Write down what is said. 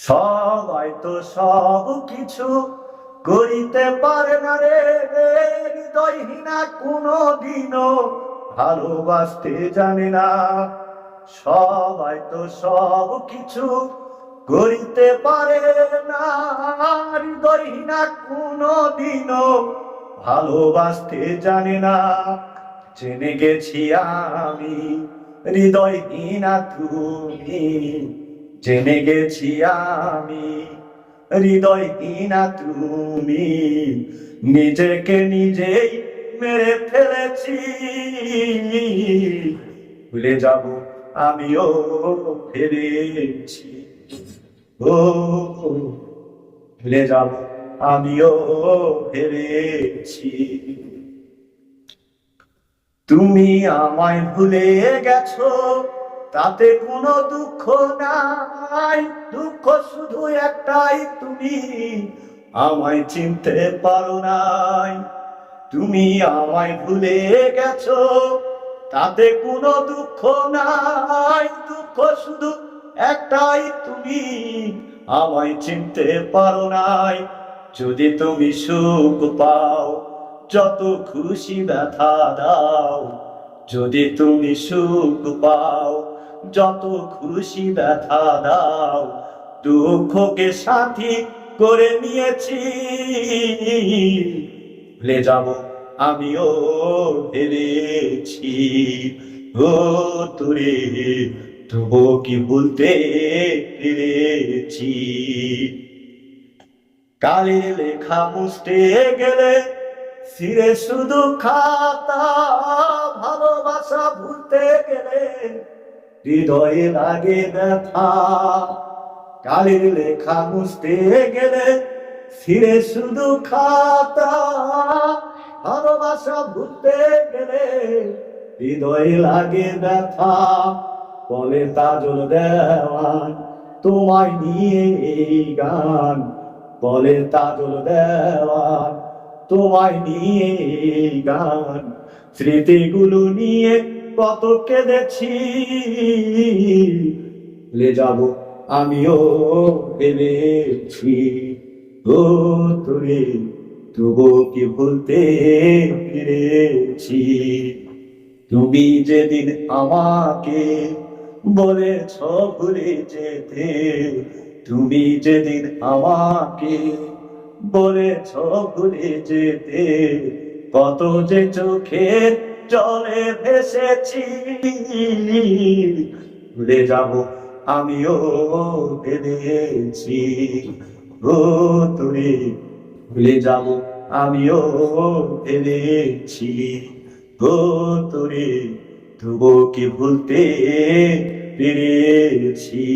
সবাই তো সব কিছু করিতে পারে না রে, হৃদয়হীনা কোনো দিনও ভালোবাসতে জানে না। সবাই তো সব কিছু করিতে পারে না, হৃদয়হীনা কোনো দিনও ভালোবাসতে জানে না। জেনে গেছি আমি হৃদয়হীনা তুমি, জেনে গেছি আমি হৃদয়হীনা তুমি, নিজেকে নিজেই মেরে ফেলেছি। ভুলে যাব আমিও ফেলেছি, ও ভুলে যাব আমিও ফেলেছি। তুমি আমায় ভুলে গেছো, তাতে কোনো দুঃখ নাই, দুঃখ শুধু একটাই, তুমি আমায় চিনতে পারো নাই। তুমি আমায় ভুলে গেছো, তাতে কোনো দুঃখ নাই, দুঃখ শুধু একটাই, তুমি আমায় চিনতে পারো নাই। যদি তুমি সুখ পাও, যত খুশি ব্যথা দাও, যদি তুমি সুখ পাও, যত খুশি ব্যথা দাও, দুঃখকে সাথী করে নিয়েছি। ভুলে যাব আমিও ফেলেছি, ও তোরে তবু কি ভুলতে পেরেছি। কালের লেখা মুছতে গেলে ছিঁড়ে শুধু খাতা, ভালোবাসা ভুলতে গেলে হৃদয়ে লাগে ব্যথা। কালের লেখা মুছতে গেলে ছিঁড়ে শুধু খাতা, ভালোবাসা ভুলতে গেলে হৃদয়ে লাগে ব্যথা। বলে তাজুল দেওয়ান তোমায় নিয়ে এই গান, বলে তাজুল দেওয়ান তোমায় নিয়ে এই গান, স্মৃতিগুলো নিয়ে কত কেঁদেছি। ভুলে যাব আমিও ফেলেছি, ও তোরে তবু কি ভুলতে পেরেছি। তুমি যেদিন আমাকে বলেছ ভুলে যেতে, তুমি যেদিন আমাকে বলেছ ভুলে যেতে, কত যে চোখের জলে ভেসেছি। ভুলে যাব আমিও ফেলেছি, ও তোরে ভুলে যাব আমিও ফেলেছি, ও তোরে তবু কি ভুলতে পেরেছি।